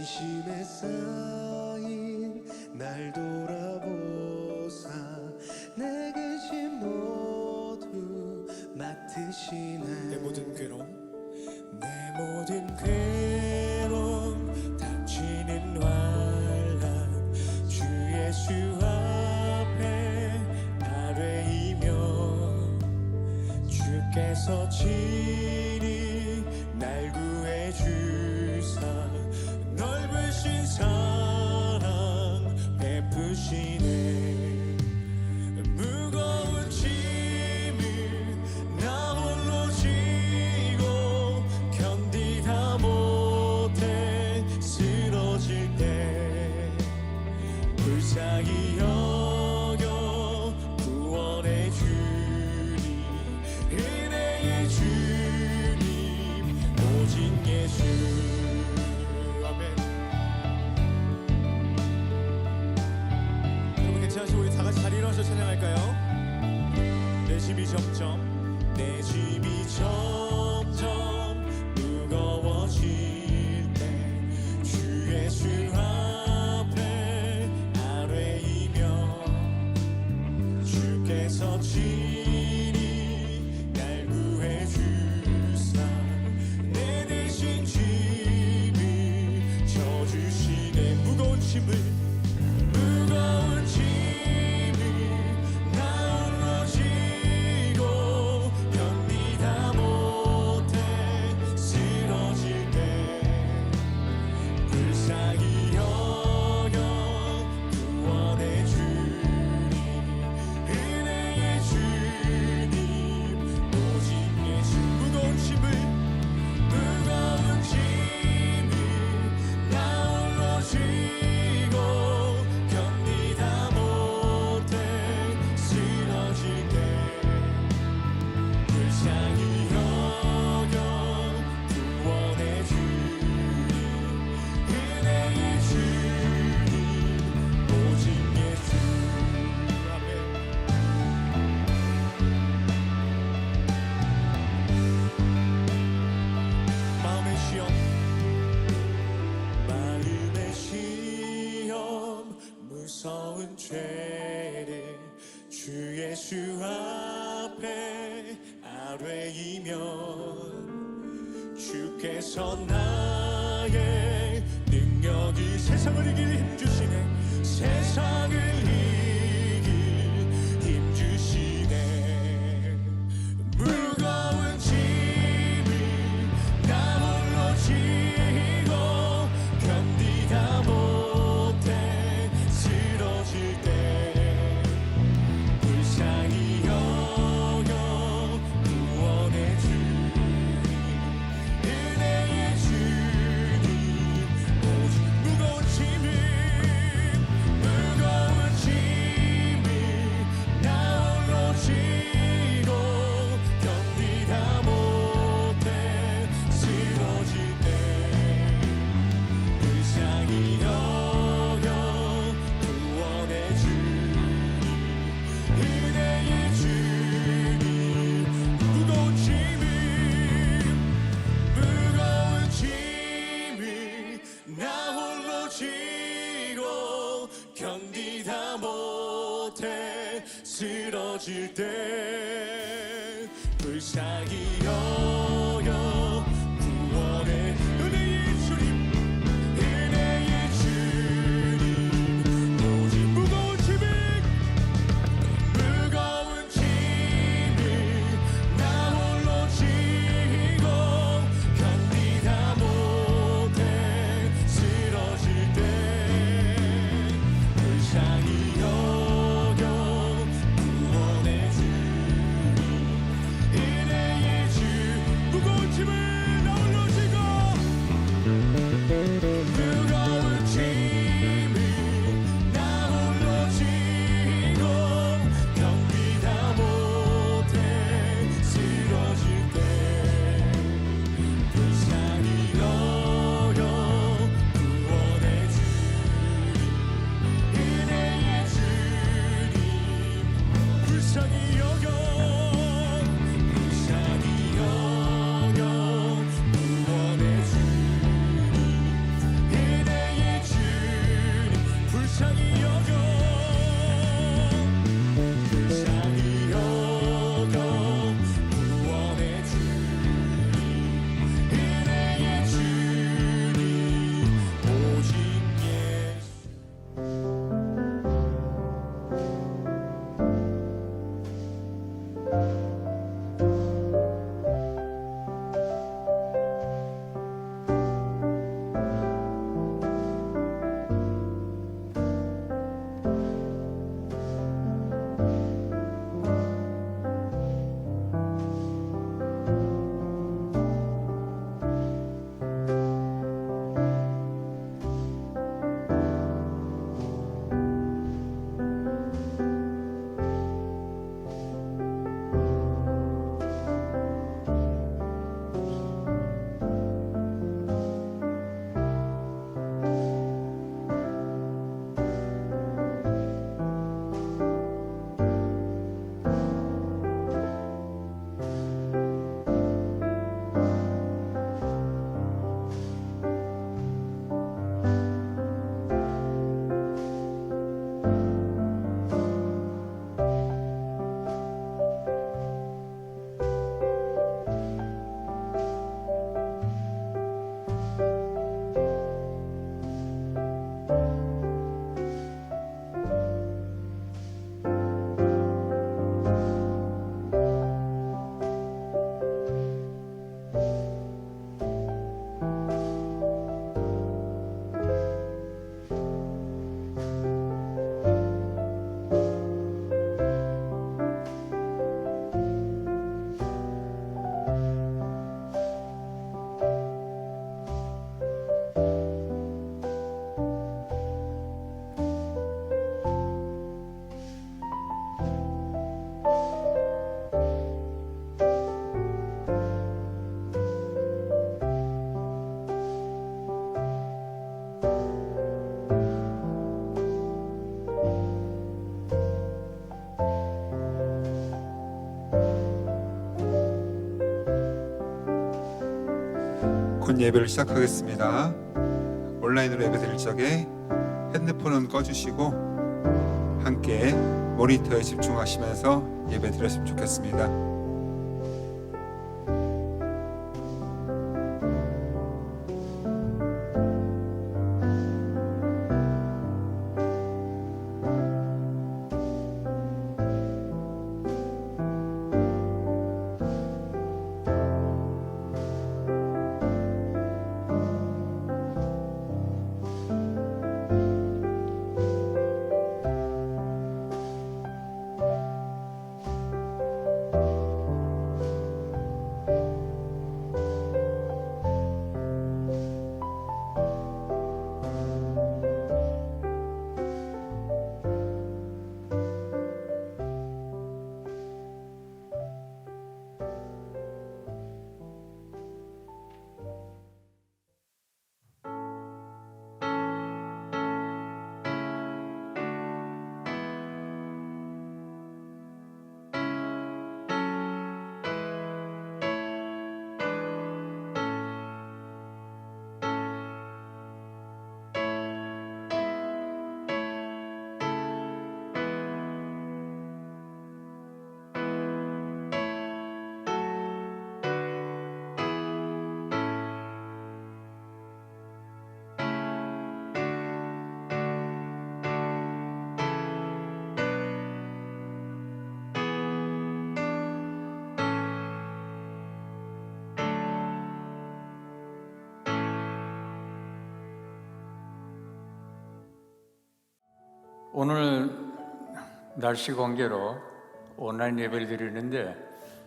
근심에 쌓인 날 돌아보사 내게 짐 모두 맡으시네. 내 모든 괴로움 닥치는 환란 주 예수 앞에 아뢰이며 주께서 친히 날 구해 주사 넓으신 산 죄를 주 예수 앞에 아뢰이면 주께서 나의 능력이 세상을 이길 힘 주시네. 세상을 이길 힘 주시네. 무거운 짐을 나 홀로 지고 견디다 못해 쓰러질 때 불쌍히 여겨 구원해 주님, 은혜의 주님. 오직 무거운 짐을 나 홀로 지고 견디다 못해 쓰러질 때 불쌍히 여겨 구원해 주님, 은혜의 주님. 무거운 짐을 나 홀로 지고 견디다 못해 쓰러질 때 불쌍히 여겨 구원해. 은혜의 주님, 은혜의 주님. 오직 무거운 짐을 나 홀로 지고 견디다 못해 쓰러질 때 불쌍히 여겨 구원해 주님, 은혜의 주. 무거운 짐을 나 홀로 지고 무거운 짐을 나 홀로 지고 견디다 못해 쓰러질 때 불쌍히 여겨 구원해 주님, 은혜의 주님. 불쌍히 여겨 구원해 주님, 은혜의 주님. 불쌍히 여겨 구원해 주님, 은혜의 주님. 오직 예수. 곧 예배를 시작하겠습니다. 온라인으로 예배 드릴 적에 핸드폰은 꺼주시고 함께 모니터에 집중하시면서 예배 드렸으면 좋겠습니다. 오늘 날씨 관계로 온라인 예배를 드리는데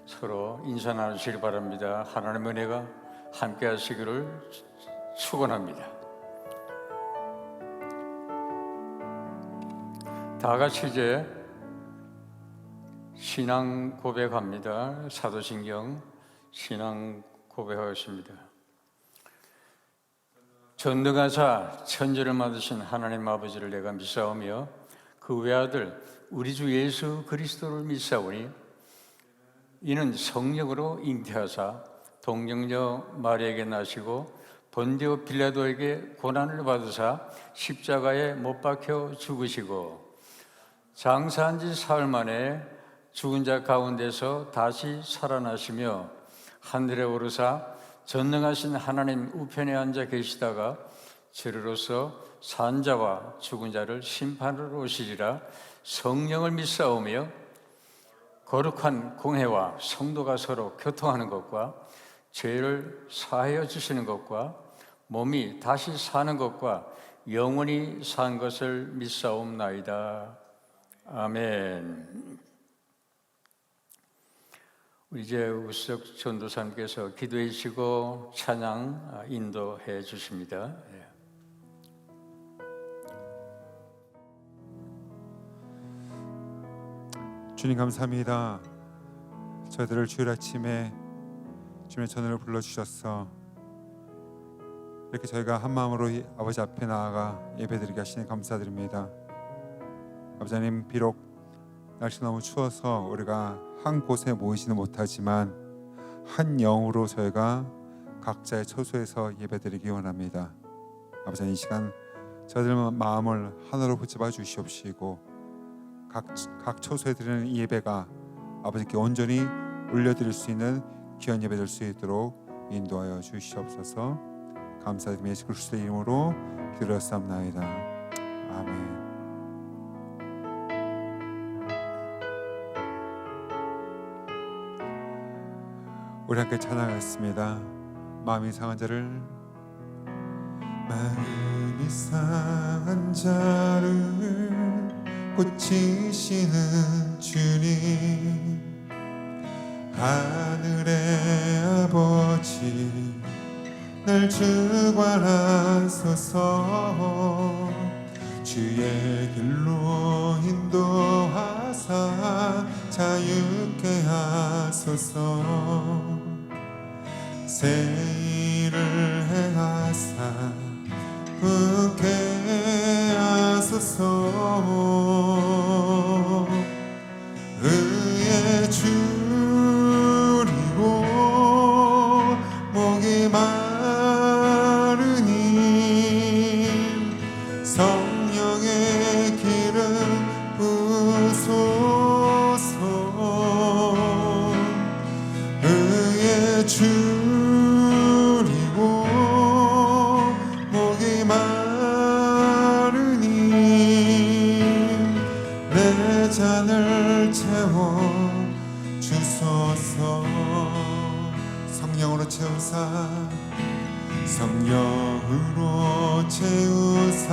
서로 인사 나누시기 바랍니다. 하나님의 은혜가 함께 하시기를 축원합니다. 다 같이 이제 신앙 고백합니다. 사도신경 신앙 고백하겠습니다. 전능하사 천지를 만드신 하나님 아버지를 내가 믿사오며 그 외아들 우리 주 예수 그리스도를 믿사오니 이는 성령으로 잉태하사 동정녀 마리아에게 나시고 본디오 빌라도에게 고난을 받으사 십자가에 못 박혀 죽으시고 장사한 지 사흘 만에 죽은 자 가운데서 다시 살아나시며 하늘에 오르사 전능하신 하나님 우편에 앉아 계시다가 저리로서 산 자와 죽은 자를 심판하러 오시리라. 성령을 믿사오며 거룩한 공회와 성도가 서로 교통하는 것과 죄를 사하여 주시는 것과 몸이 다시 사는 것과 영원히 산 것을 믿사옵나이다. 아멘. 우리 이제 우석 전도사님께서 기도해 주시고 찬양 인도해 주십니다. 주님 감사합니다. 저희들을 주일 아침에 주님의 전을 불러주셔서 이렇게 저희가 한 마음으로 아버지 앞에 나아가 예배드리게 하시니 감사드립니다. 아버지 하나님, 비록 날씨 너무 추워서 우리가 한 곳에 모이지는 못하지만 한 영으로 저희가 각자의 처소에서 예배드리기 원합니다. 아버지 하나님, 이 시간 저희들 마음을 하나로 붙잡아 주시옵시고 각 처소에 드리는 이 예배가 아버지께 온전히 올려드릴 수 있는 귀한 예배 될 수 있도록 인도하여 주시옵소서. 감사드리며 예수 그리스도의 이름으로 기도하옵나이다. 아멘. 우리 함께 찬양하겠습니다. 마음이 상한 자를 고치시는 주님, 하늘의 아버지 날 주관하소서. 주의 길로 인도하사 자유케 하소서. 새 일을 행하사 부게 하소서. 의에 줄이고 목이 마르니 성령의 기름 성령으로 채우사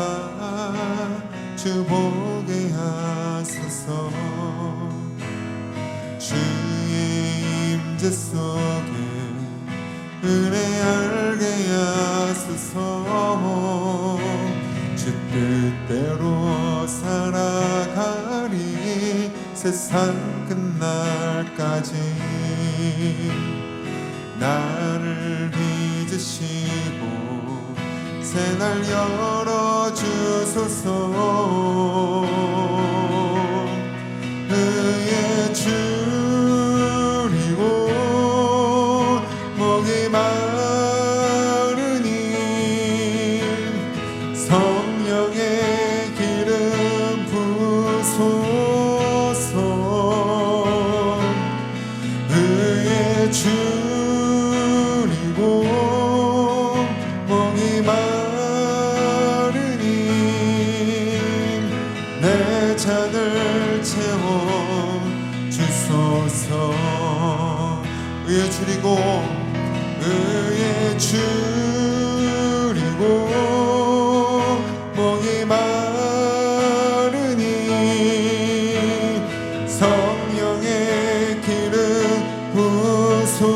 주 보게 하소서. 주의 임재 속에 은혜 알게 하소서. 주 뜻대로 살아가리 세상 끝날까지. 나를 빚으시고 새날 열어주소서. 의에 줄이고 목이 마르니 성령의 기름 부소서. 의에 줄이고 목이 마르니 내 잔을 채워 주소서. 의에 줄이고 의에 줄이고 목이 마르니 성령의 기름 부소서.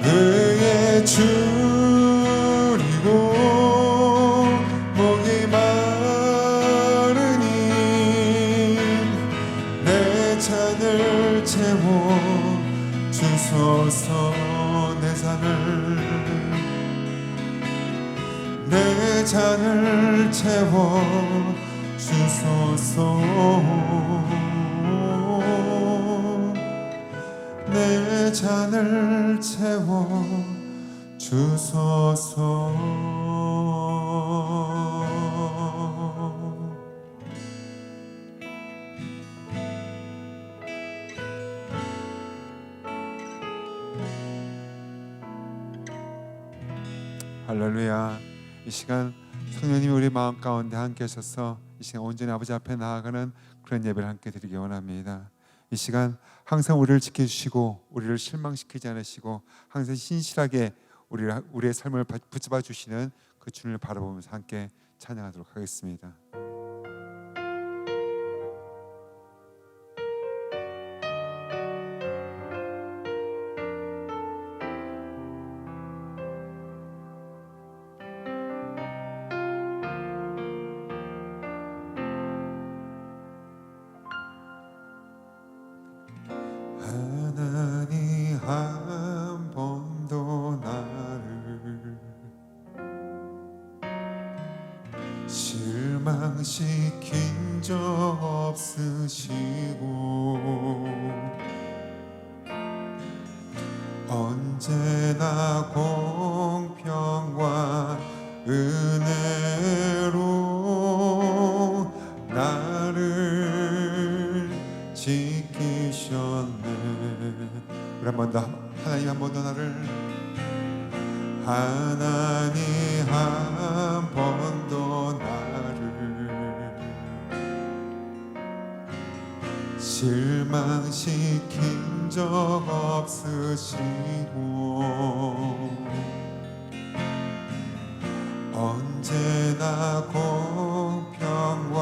의에 줄이고 목이 마르니 내 잔을 채워 주소서. 내 잔을 채워 주소서. 내 잔을 채워 주소서. 할렐루야. 이 시간 성령님이 우리 마음 가운데 함께 하셔서 이 시간 온전히 아버지 앞에 나아가는 그런 예배를 함께 드리기 원합니다. 이 시간 항상 우리를 지켜주시고 우리를 실망시키지 않으시고 항상 신실하게 우리의 삶을 붙잡아 주시는 그 주님을 바라보면서 함께 찬양하도록 하겠습니다. 하나님 한 번도 나를 실망시킨 적 없으시고 언제나 공평과 은혜로 나를 지키셨네. 우리 한 번 더, 하나님 한 번 더 나를, 하나님 한 번 더 나를 실망시킨 적 없으시고 언제나 공평과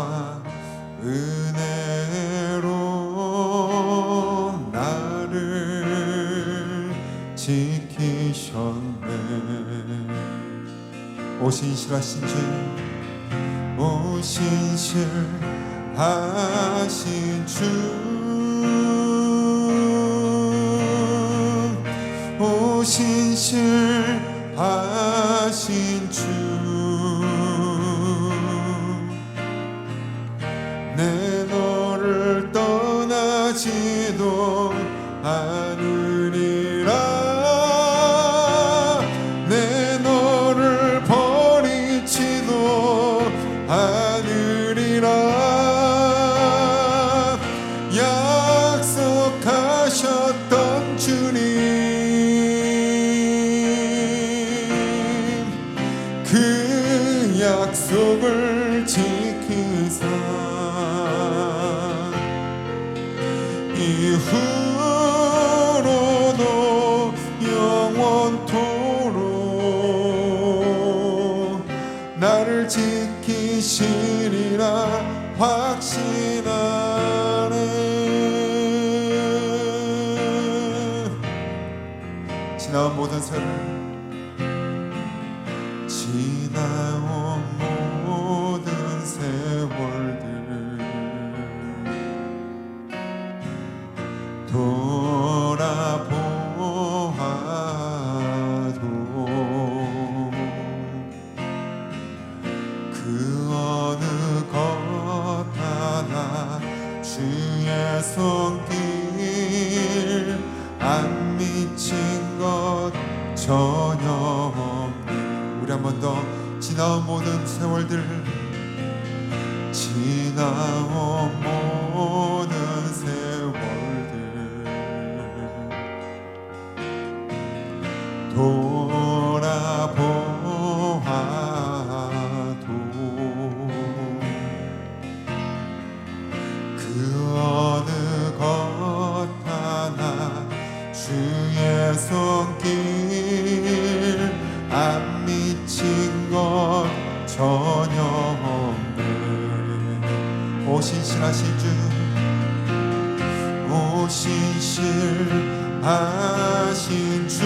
은혜로 나를 지키셨네. 오 신실하신 주, 오 신실하신 주, 오 신실하신 주, 내 너를 떠나지도 않으리라. 내 너를 버리지도 않으리라. 약속하셨던 주님, 그 약속을 지키사 이후로도 나를 지키시리라 확신하네. 지나온 모든 세월, 지나온 모든 세월들 돌아보아도 그 어느 것 하나 주의 손길 안 미친 것 전혀 없네. 우리 한 번 더. 지나온 모든 세월들, 지나온 모든 세월들 돌아보아도 그 어느 것 하나 주의 손길 안 미친 것 전혀 없네. 오 신실하신 주, 오 신실하신 주,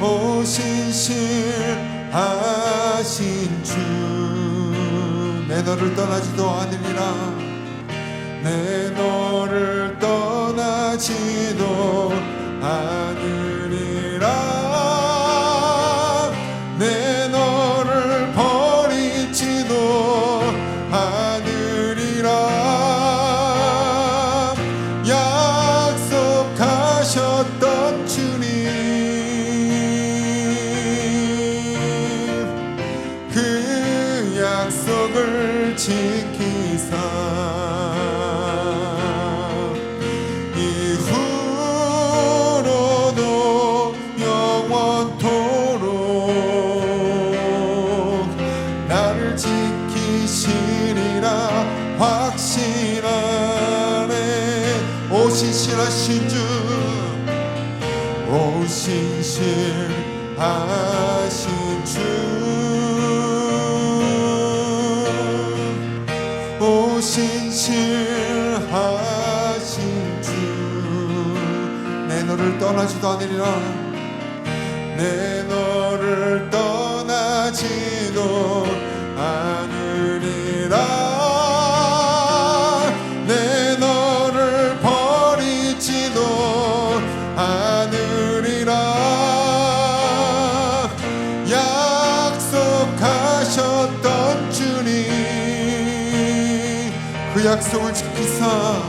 오 신실하신 주, 내 너를 떠나지도 않으리라. 내 너를 떠나지도 않으리라. 내 너를 버리지도 않으리라. 약속하셨던 주님, 그 약속을 지키사 이후로도 영원토록 나를 지키시리라 확신하네. 오 신실하신 주, 오 신실하신 주, 오 신실하신 주, 내 너를 떠나지도 않으리라. 내 너를 떠나지도 않으리라. 내 너를 버리지도 않으리라. 약속하셨던 주님, 그 약속을 지키사,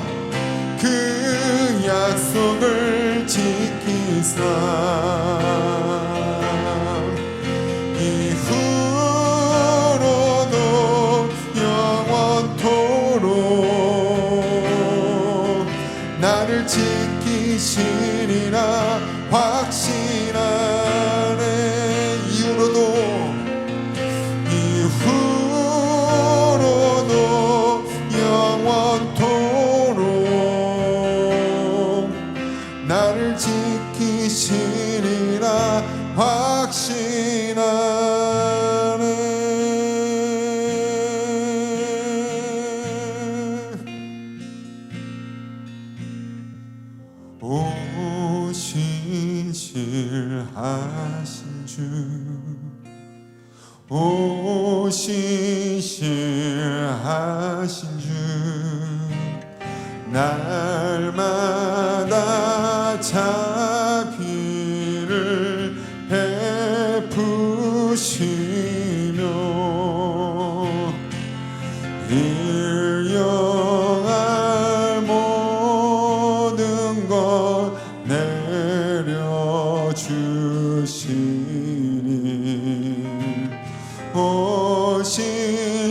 그 약속을 지키사 이후로도 영원토록 나를 지키시리라 확신하네. 이후로도 영원토록 나를 지키시리라 확신하네. 오 신실하신 주, 오 신실하신 주, 날마다 자비를 베푸시며 일용할 모든 것 내려주시니 오 신실하신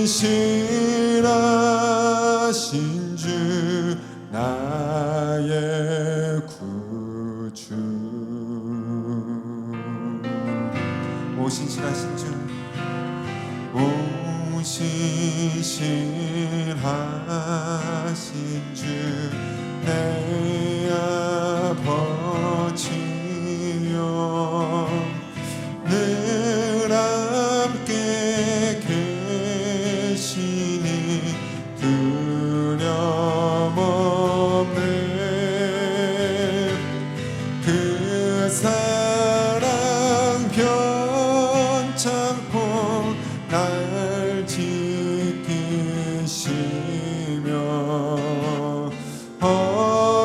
주 나의 구주. 오 신실하신 주, 오 신실하신 주 내 아버지여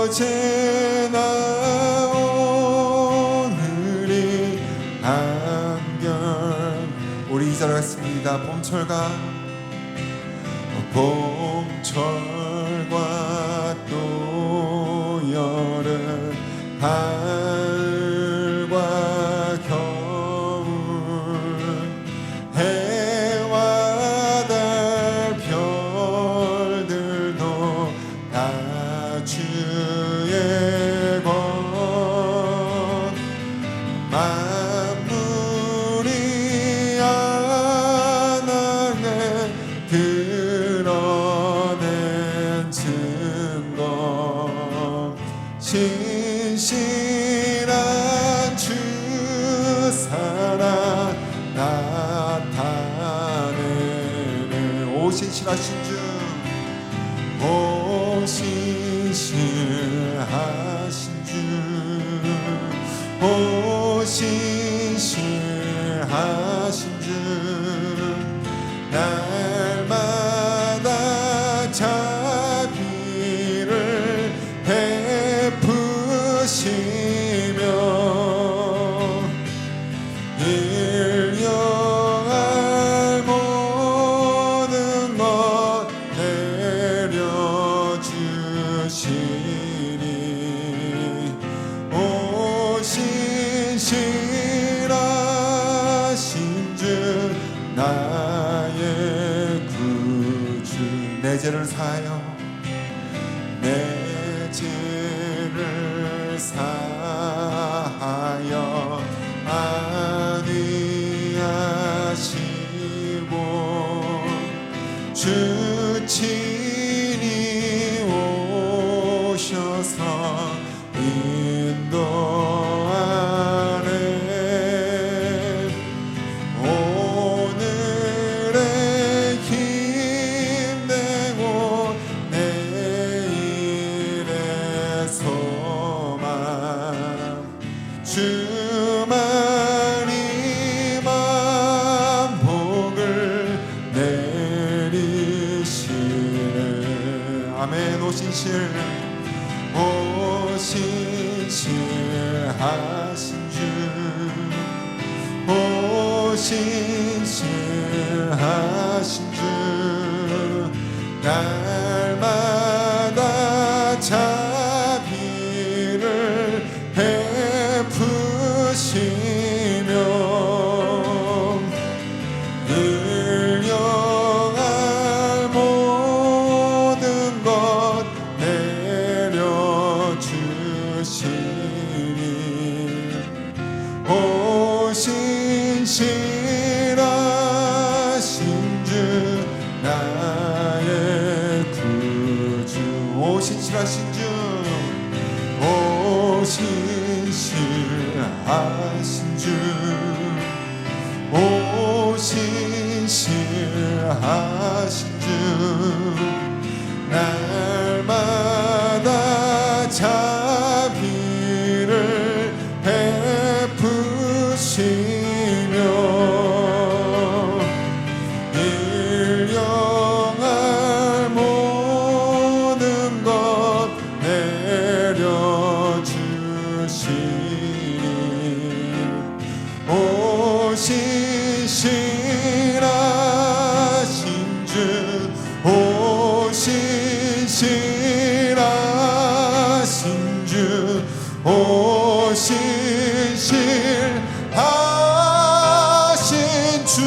어제나 오늘이 한결. 우리 2절 같습니다. 봄철과 또 여름, 가을과 겨울, 해와 달 별들도 다 주의 것. 만물이 하나님의 드러낸 증거, 신실한 주 사랑 나타내네. 오 신실하신 주, 오 신실하신 주, 오 신실하신 주, 날마다 자비를 베푸시며 일용할 모든 것 내려주시니 오 신실하신 주 나의 구주. 내 죄를 사하여 내 죄를 사하여 안위하시고 주 친히 오셔서 인도하네. 오늘의 힘내고 내일의 소망, 주만이만 복을 내리시네. 아멘. 오 신실하신 주, 오 신실하신 주, 날마다 자비를 베푸시며 일용할 모든 것 내려주시니 오 신실하신 주 나의 구주. 오 신실하신 주, 오 신실하신 주, 오 신실하신 주, 날마다 자비를 베푸시며 일용할 모든 것 내려주시니 오 신실하신 주, 오 신실하신 주, 오 신실하신 주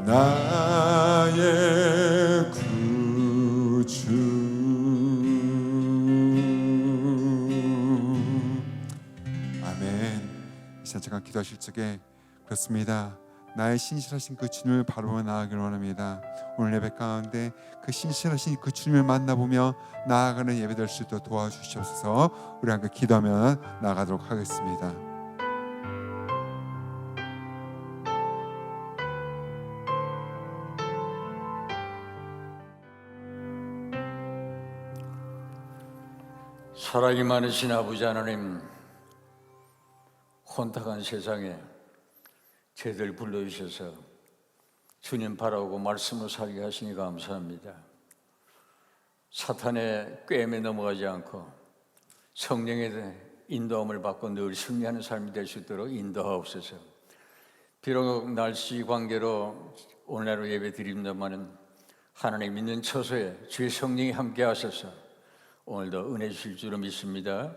나의 구주. 아멘. 이 시간 잠깐 기도하실 적에 그렇습니다. 나의 신실하신 그 주님을 바로 나아가기를 원합니다. 오늘 예배 가운데 그 신실하신 그 주님을 만나보며 나아가는 예배 될 수 있도록 도와주시옵소서. 우리 함께 기도하며 나아가도록 하겠습니다. 사랑이 많으신 아버지 하나님, 혼탁한 세상에 저희들 불러주셔서 주님 바라보고 말씀을 살게 하시니 감사합니다. 사탄의 꾀임에 넘어가지 않고 성령의 인도함을 받고 늘 승리하는 삶이 될 수 있도록 인도하옵소서. 비록 날씨 관계로 오늘날 예배 드립니다마는 하나님 있는 처소에 주의 성령이 함께 하셔서 오늘도 은혜 주실 줄로 믿습니다.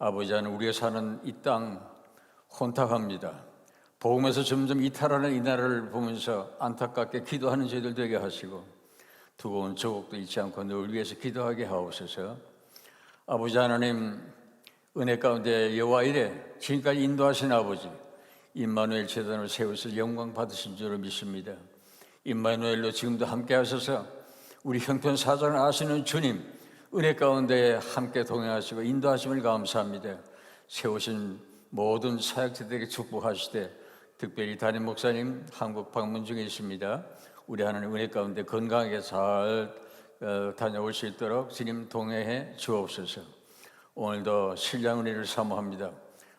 아버지 하나님, 우리가 사는 이 땅 혼탁합니다. 복음에서 점점 이탈하는 이 나라를 보면서 안타깝게 기도하는 저희들 되게 하시고 두고온 조국도 잊지 않고 늘 위해서 기도하게 하옵소서. 아버지 하나님, 은혜 가운데 여호와 이래 지금까지 인도하신 아버지 임마누엘 재단을 세우셔서 영광 받으신 줄로 믿습니다. 임마누엘로 지금도 함께 하셔서 우리 형편 사정을 아시는 주님 은혜 가운데 함께 동행하시고 인도하심을 감사합니다. 세우신 모든 사역자들에게 축복하시되 특별히 담임 목사님 한국 방문 중에 있습니다. 우리 하나님 은혜 가운데 건강하게 잘 다녀올 수 있도록 주님 동행해 주옵소서. 오늘도 신령 은혜를 사모합니다.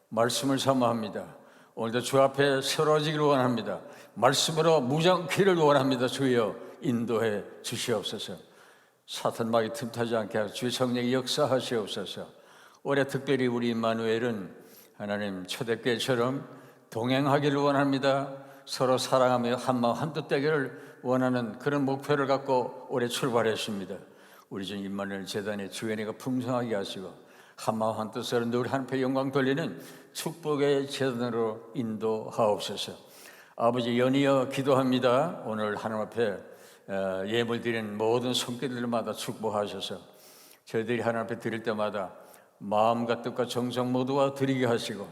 말씀을 사모합니다. 오늘도 주 앞에 서러지기를 원합니다. 말씀으로 무장키를 원합니다. 주여 인도해 주시옵소서. 사탄 마귀 틈타지 않게 하고 주의 성령이 역사하시옵소서. 올해 특별히 우리 임마누엘은 하나님 초대교회처럼 동행하기를 원합니다. 서로 사랑하며 한마음 한뜻 되기를 원하는 그런 목표를 갖고 올해 출발했습니다. 우리 주 임마누엘 재단의 주연회가 풍성하게 하시고 한마음 한뜻으로 늘 하나님께 영광 돌리는 축복의 재단으로 인도하옵소서. 아버지 연이어 기도합니다. 오늘 하나님 앞에 예물 드리는 모든 손길들마다 축복하셔서 저희들이 하나님 앞에 드릴 때마다 마음과 뜻과 정성 모두와 드리게 하시고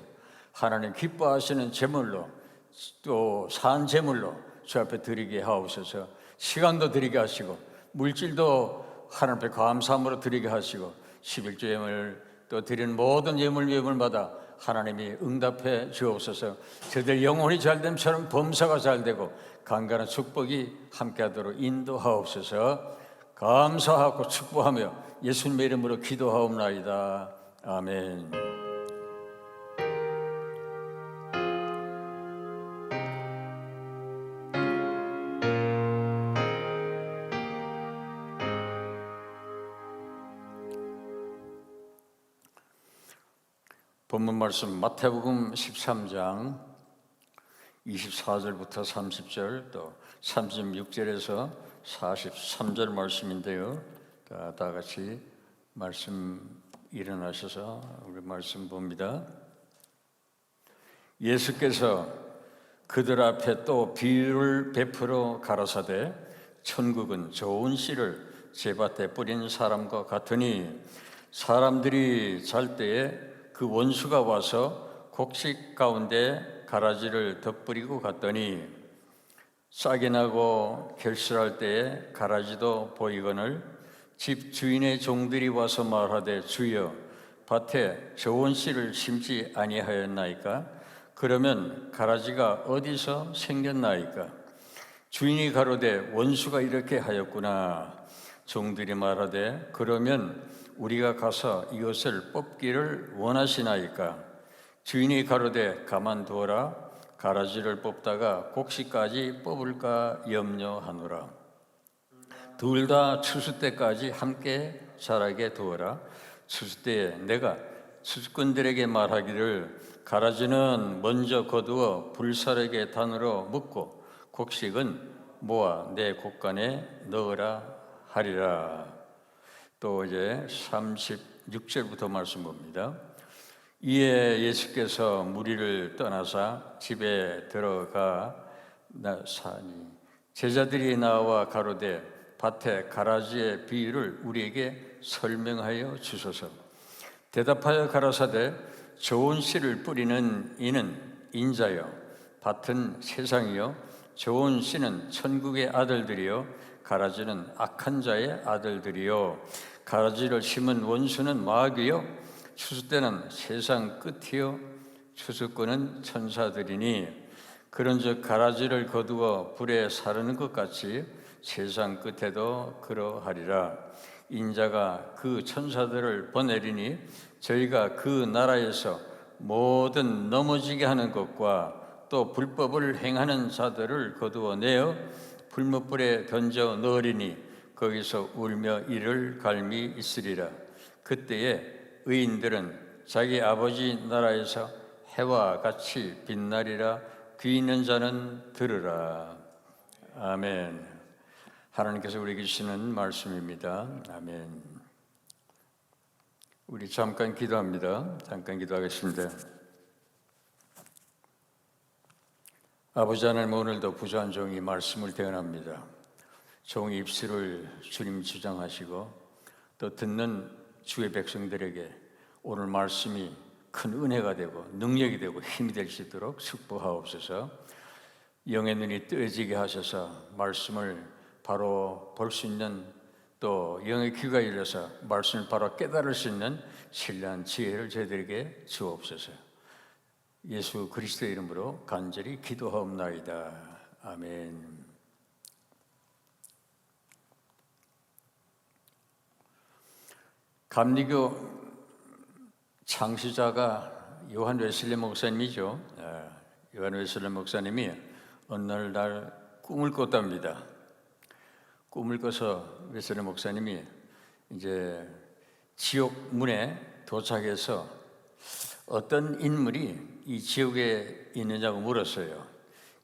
하나님 기뻐하시는 제물로 또 산 제물로 주 앞에 드리게 하옵소서. 시간도 드리게 하시고 물질도 하나님 앞에 감사함으로 드리게 하시고 11조 예물 또 드리는 모든 예물마다 하나님이 응답해 주옵소서. 저희들 영혼이 잘됨처럼 범사가 잘되고 간간한 축복이 함께하도록 인도하옵소서. 감사하고 축복하며 예수님의 이름으로 기도하옵나이다. 아멘. 본문 말씀 마태복음 13장 24절부터 30절 또 36절에서 43절 말씀인데요. 다 같이 말씀 일어나셔서 우리 말씀 봅니다. 예수께서 그들 앞에 또 비유를 베풀어 가라사대 천국은 좋은 씨를 제밭에 뿌린 사람과 같으니 사람들이 잘 때에 그 원수가 와서 곡식 가운데 가라지를 덧뿌리고 갔더니 싹이 나고 결실할 때에 가라지도 보이거늘 집 주인의 종들이 와서 말하되 주여 밭에 좋은 씨를 심지 아니하였나이까? 그러면 가라지가 어디서 생겼나이까? 주인이 가로되 원수가 이렇게 하였구나. 종들이 말하되 그러면 우리가 가서 이것을 뽑기를 원하시나이까? 주인이 가로되 가만두어라. 가라지를 뽑다가 곡식까지 뽑을까 염려하노라. 둘 다 추수 때까지 함께 자라게 두어라. 추수 때에 내가 추수꾼들에게 말하기를 가라지는 먼저 거두어 불사르게 단으로 묶고 곡식은 모아 내 곡간에 넣으라 하리라. 또 이제 36절부터 말씀 봅니다. 이에 예수께서 무리를 떠나사 집에 들어가 사니 제자들이 나와 가로되 밭에 가라지의 비유를 우리에게 설명하여 주소서. 대답하여 가라사대 좋은 씨를 뿌리는 이는 인자요 밭은 세상이요 좋은 씨는 천국의 아들들이요 가라지는 악한 자의 아들들이요 가라지를 심은 원수는 마귀요 추수 때는 세상 끝이요 추수꾼은 천사들이니 그런즉 가라지를 거두어 불에 사르는 것 같이 세상 끝에도 그러하리라. 인자가 그 천사들을 보내리니 저희가 그 나라에서 모든 넘어지게 하는 것과 또 불법을 행하는 자들을 거두어 내어 불못불에 던져 넣으리니 거기서 울며 이를 갈미 있으리라. 그때에 의인들은 자기 아버지 나라에서 해와 같이 빛나리라. 귀 있는 자는 들으라. 아멘. 하나님께서 우리에게 주시는 말씀입니다. 아멘. 우리 잠깐 기도합니다. 잠깐 기도하겠습니다. 아버지 하나님, 오늘도 부조한 종이 말씀을 대언합니다. 종의 입술을 주님 주장하시고 또 듣는 주의 백성들에게 오늘 말씀이 큰 은혜가 되고 능력이 되고 힘이 될 수 있도록 축복하옵소서. 영의 눈이 뜨여지게 하셔서 말씀을 바로 볼 수 있는, 또 영의 귀가 열려서 말씀을 바로 깨달을 수 있는 신뢰한 지혜를 저희들에게 주옵소서. 예수 그리스도의 이름으로 간절히 기도하옵나이다. 아멘. 감리교 창시자가 요한 웨슬리 목사님이죠. 요한 웨슬리 목사님이 어느 날 꿈을 꿨답니다. 꿈을 꿔서 웨슬리 목사님이 이제 지옥 문에 도착해서 어떤 인물이 이 지옥에 있느냐고 물었어요.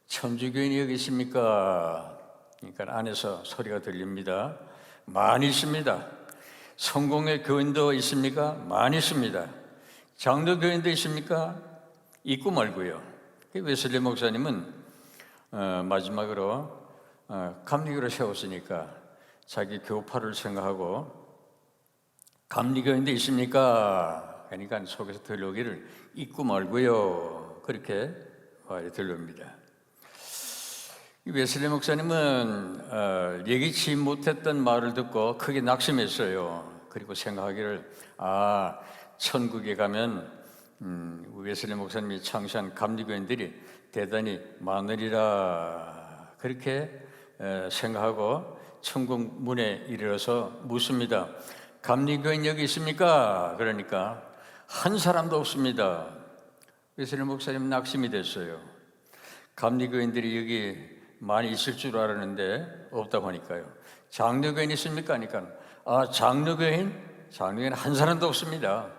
천주교인이 여기 있습니까? 그러니까 안에서 소리가 들립니다. 많이 있습니다. 성공의 교인도 있습니까? 많이 있습니다. 장로교인도 있습니까? 있고 말고요. 웨슬리 목사님은 마지막으로 감리교를 세웠으니까 자기 교파를 생각하고 감리교인도 있습니까? 그러니까 속에서 들려오기를 있고 말고요. 그렇게 들려옵니다. 웨슬리 목사님은 예기치 못했던 말을 듣고 크게 낙심했어요. 그리고 생각하기를 천국에 가면 웨슬리 목사님이 창시한 감리교인들이 대단히 많으리라 그렇게 생각하고 천국 문에 이르러서 묻습니다. 감리교인 여기 있습니까? 그러니까 한 사람도 없습니다. 웨슬리 목사님 낙심이 됐어요. 감리교인들이 여기 많이 있을 줄 알았는데 없다고 하니까요. 장로교인 있습니까? 하니까 장로교인 한 사람도 없습니다.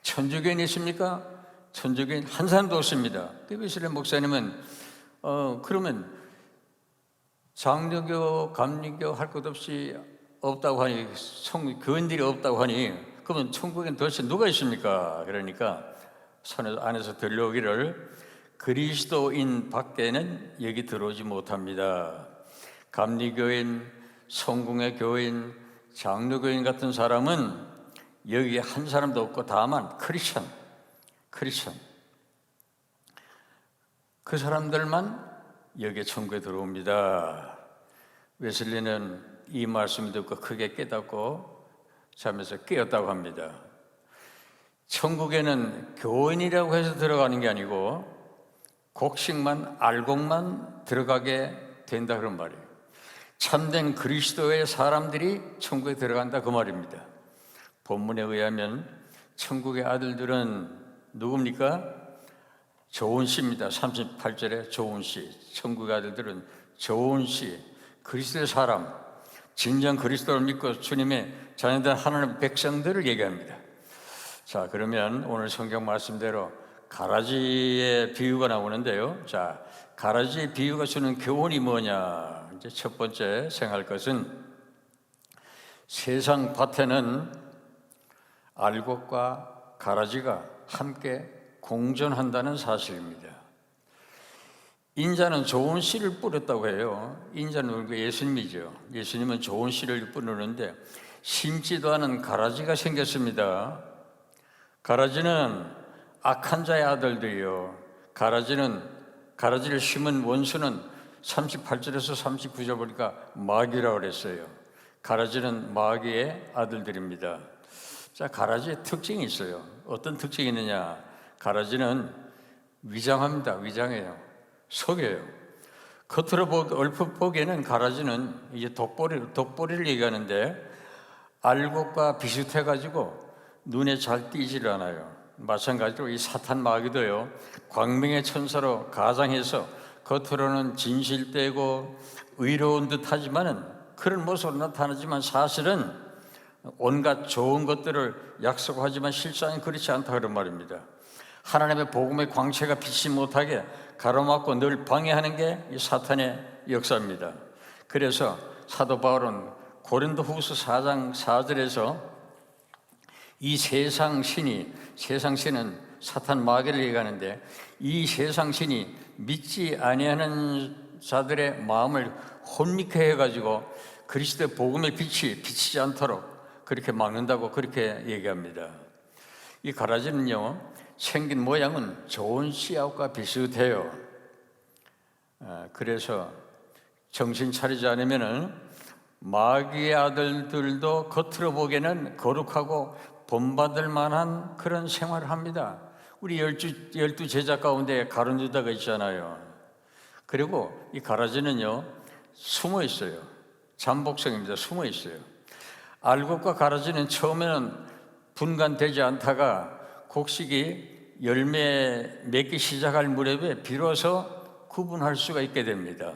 천주교인 있습니까? 천주교인 한 사람도 없습니다. 웨슬리 목사님은 그러면 장로교, 감리교 할 것 없이 없다고 하니, 교인들이 없다고 하니 그러면 천국엔 도대체 누가 있습니까? 그러니까 안에서 들려오기를 그리스도인 밖에는 여기 들어오지 못합니다. 감리교인, 성공의 교인, 장로교인 같은 사람은 여기에 한 사람도 없고 다만 크리스천 그 사람들만 여기에 천국에 들어옵니다. 웨슬리는 이 말씀을 듣고 크게 깨닫고 잠에서 깨었다고 합니다. 천국에는 교인이라고 해서 들어가는 게 아니고 곡식만 알곡만 들어가게 된다 그런 말이에요. 참된 그리스도의 사람들이 천국에 들어간다 그 말입니다. 본문에 의하면 천국의 아들들은 누굽니까? 좋은 씨입니다. 38절에 좋은 씨. 천국의 아들들은 좋은 씨, 그리스도의 사람, 진정 그리스도를 믿고 주님의 자녀된 하나님의 백성들을 얘기합니다. 자, 그러면 오늘 성경 말씀대로 가라지의 비유가 나오는데요. 자, 가라지의 비유가 주는 교훈이 뭐냐? 이제 첫 번째 생각할 것은 세상 밭에는 알곡과 가라지가 함께 공존한다는 사실입니다. 인자는 좋은 씨를 뿌렸다고 해요. 인자는 예수님이죠. 예수님은 좋은 씨를 뿌리는데 심지도 않은 가라지가 생겼습니다. 가라지는 악한 자의 아들들이요. 가라지를 심은 원수는 38절에서 39절 보니까 마귀라고 그랬어요. 가라지는 마귀의 아들들입니다. 자, 가라지의 특징이 있어요. 어떤 특징이 있느냐? 가라지는 위장합니다. 위장해요. 속여요. 겉으로 얼핏 보기에는 가라지는 이제 독보리를 얘기하는데 알곡과 비슷해가지고 눈에 잘 띄질 않아요. 마찬가지로 이 사탄 마귀도요, 광명의 천사로 가장해서 겉으로는 진실되고 의로운 듯 하지만은 그런 모습으로 나타나지만 사실은 온갖 좋은 것들을 약속하지만 실상은 그렇지 않다 그런 말입니다. 하나님의 복음의 광채가 비치지 못하게 가로막고 늘 방해하는 게 이 사탄의 역사입니다. 그래서 사도 바울은 고린도후서 4장 4절에서 이 세상 신은 사탄 마귀를 얘기하는데, 이 세상 신이 믿지 아니하는 자들의 마음을 혼미케 해가지고 그리스도의 복음의 빛이 비치지 않도록 그렇게 막는다고 그렇게 얘기합니다. 이 가라지는요, 생긴 모양은 좋은 씨앗과 비슷해요. 그래서 정신 차리지 않으면은 마귀의 아들들도 겉으로 보기에는 거룩하고 본받을 만한 그런 생활을 합니다. 우리 12 제자 가운데 가룟 유다가 있잖아요. 그리고 이 가라지는요, 숨어 있어요. 잠복성입니다. 숨어 있어요. 알곡과 가라지는 처음에는 분간되지 않다가 곡식이 열매 맺기 시작할 무렵에 비로소 구분할 수가 있게 됩니다.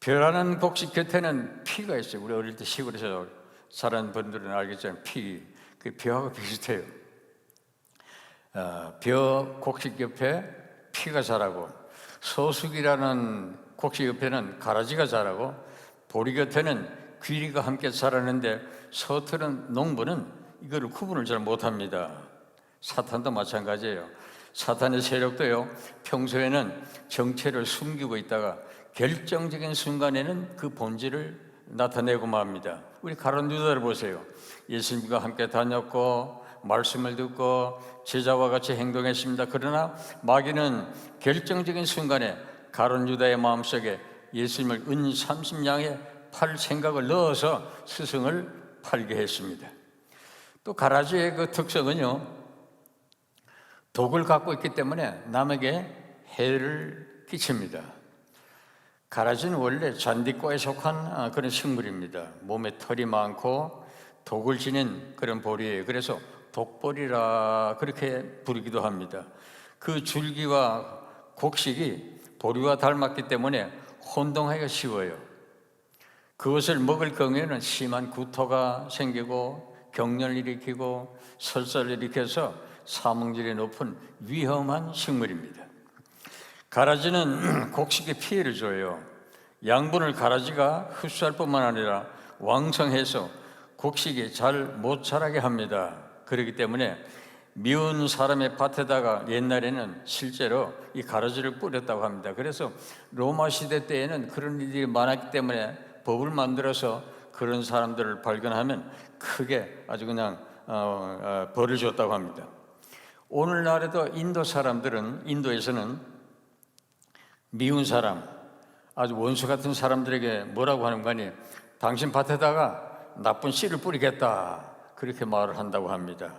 벼라는 곡식 곁에는 피가 있어요. 우리 어릴 때 시골에서 자란 분들은 알겠지만 그 벼하고 비슷해요. 벼 곡식 옆에 피가 자라고, 소숙이라는 곡식 옆에는 가라지가 자라고, 보리 곁에는 귀리가 함께 자라는데 서투른 농부는 이거를 구분을 잘 못합니다. 사탄도 마찬가지예요. 사탄의 세력도요, 평소에는 정체를 숨기고 있다가 결정적인 순간에는 그 본질을 나타내고 맙니다. 우리 가룟 유다를 보세요. 예수님과 함께 다녔고 말씀을 듣고 제자와 같이 행동했습니다. 그러나 마귀는 결정적인 순간에 가룟 유다의 마음속에 예수님을 은 30냥에 팔 생각을 넣어서 스승을 팔게 했습니다. 또 가라지의 그 특성은요, 독을 갖고 있기 때문에 남에게 해를 끼칩니다. 가라지는 원래 잔디과에 속한 그런 식물입니다. 몸에 털이 많고 독을 지닌 그런 보리예요. 그래서 독보리라 그렇게 부르기도 합니다. 그 줄기와 곡식이 보리와 닮았기 때문에 혼동하기가 쉬워요. 그것을 먹을 경우에는 심한 구토가 생기고 경련을 일으키고 설사를 일으켜서 사망률이 높은 위험한 식물입니다. 가라지는 곡식에 피해를 줘요. 양분을 가라지가 흡수할 뿐만 아니라 왕성해서 곡식이 잘 못 자라게 합니다. 그렇기 때문에 미운 사람의 밭에다가 옛날에는 실제로 이 가라지를 뿌렸다고 합니다. 그래서 로마 시대 때에는 그런 일이 많았기 때문에 법을 만들어서 그런 사람들을 발견하면 크게 아주 그냥 벌을 줬다고 합니다. 오늘날에도 인도에서는 미운 사람, 아주 원수 같은 사람들에게 뭐라고 하는 거니, 당신 밭에다가 나쁜 씨를 뿌리겠다, 그렇게 말을 한다고 합니다.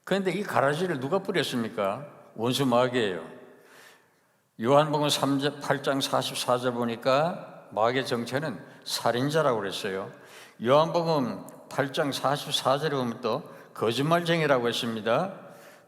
그런데 이 가라지를 누가 뿌렸습니까? 원수 마귀예요. 요한복음 8장 44절 보니까 마귀의 정체는 살인자라고 그랬어요. 요한복음 8장 44절에 보면 또 거짓말쟁이라고 했습니다.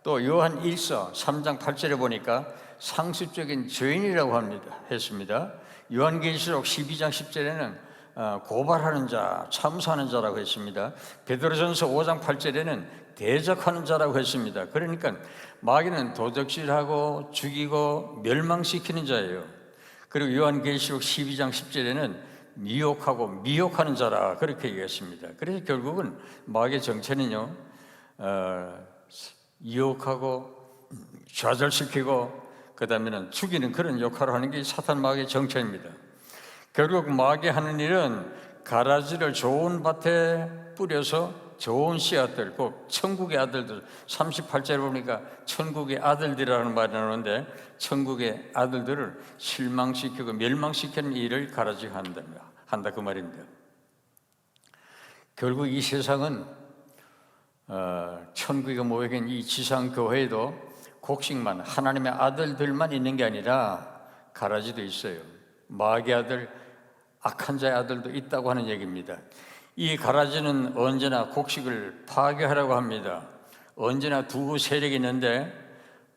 또 요한 1서 3장 8절에 보니까 상습적인 죄인이라고 했습니다. 요한계시록 12장 10절에는 고발하는 자, 참사하는 자라고 했습니다. 베드로전서 5장 8절에는 대적하는 자라고 했습니다. 그러니까 마귀는 도적질하고 죽이고 멸망시키는 자예요. 그리고 요한계시록 12장 10절에는 미혹하고 미혹하는 자라 그렇게 얘기했습니다. 그래서 결국은 마귀의 정체는요, 유혹하고 좌절시키고 그 다음에는 죽이는 그런 역할을 하는 게 사탄 마귀의 정체입니다. 결국 마귀 하는 일은 가라지를 좋은 밭에 뿌려서 좋은 씨앗들, 꼭 천국의 아들들, 38절에 보니까 천국의 아들들이라는 말이 나오는데 천국의 아들들을 실망시키고 멸망시키는 일을 가라지가 한다 그 말입니다. 결국 이 세상은 천국에 모여있는 이 지상교회에도 곡식만, 하나님의 아들들만 있는 게 아니라 가라지도 있어요. 마귀 아들, 악한 자의 아들도 있다고 하는 얘기입니다. 이 가라지는 언제나 곡식을 파괴하려고 합니다. 언제나 두 세력이 있는데,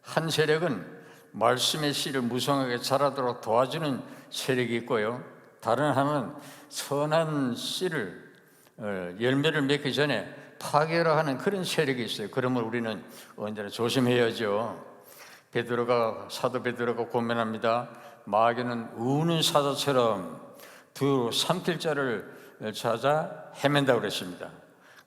한 세력은 말씀의 씨를 무성하게 자라도록 도와주는 세력이 있고요, 다른 하나는 선한 씨를 열매를 맺기 전에 파괴를 하는 그런 세력이 있어요. 그러면 우리는 언제나 조심해야죠. 사도 베드로가 고면합니다. 마귀는 우는 사자처럼 두 삼킬 자를 찾아 헤맨다고 그랬습니다.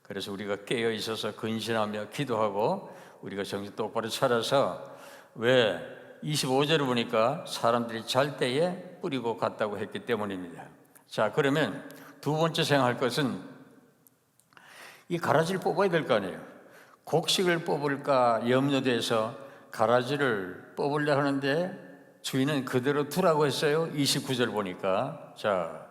그래서 우리가 깨어 있어서 근신하며 기도하고 우리가 정신 똑바로 차려서, 왜 25절을 보니까 사람들이 잘 때에 뿌리고 갔다고 했기 때문입니다. 자, 그러면 두 번째 생각할 것은 이 가라지를 뽑아야 될 거 아니에요. 곡식을 뽑을까 염려돼서 가라지를 뽑으려 하는데 주인은 그대로 두라고 했어요. 29절 보니까. 자,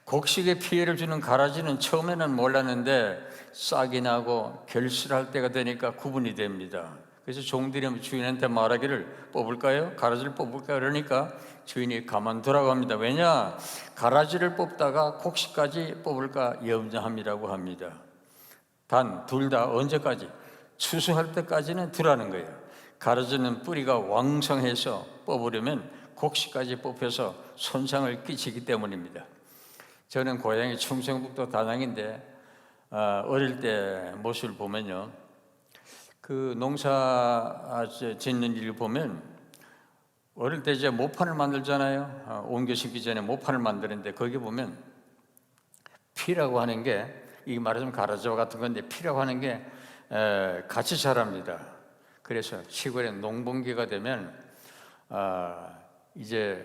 곡식에 피해를 주는 가라지는 처음에는 몰랐는데 싹이 나고 결실할 때가 되니까 구분이 됩니다. 그래서 종들이 주인한테 말하기를 뽑을까요? 가라지를 뽑을까요? 그러니까 주인이 가만두라고 합니다. 왜냐? 가라지를 뽑다가 곡식까지 뽑을까 염려함이라고 합니다. 단 둘 다 언제까지? 추수할 때까지는 두라는 거예요. 가라지는 뿌리가 왕성해서 뽑으려면 곡식까지 뽑혀서 손상을 끼치기 때문입니다. 저는 고향이 충청북도 단양인데 어릴 때 모습을 보면요, 그 농사 짓는 일을 보면 어릴 때 이제 모판을 만들잖아요. 옮겨 심기 전에 모판을 만드는데 거기 보면 피라고 하는 게, 이 말하자면 가라지와 같은 건데 피라고 하는 게 같이 자랍니다. 그래서 시골에 농번기가 되면 이제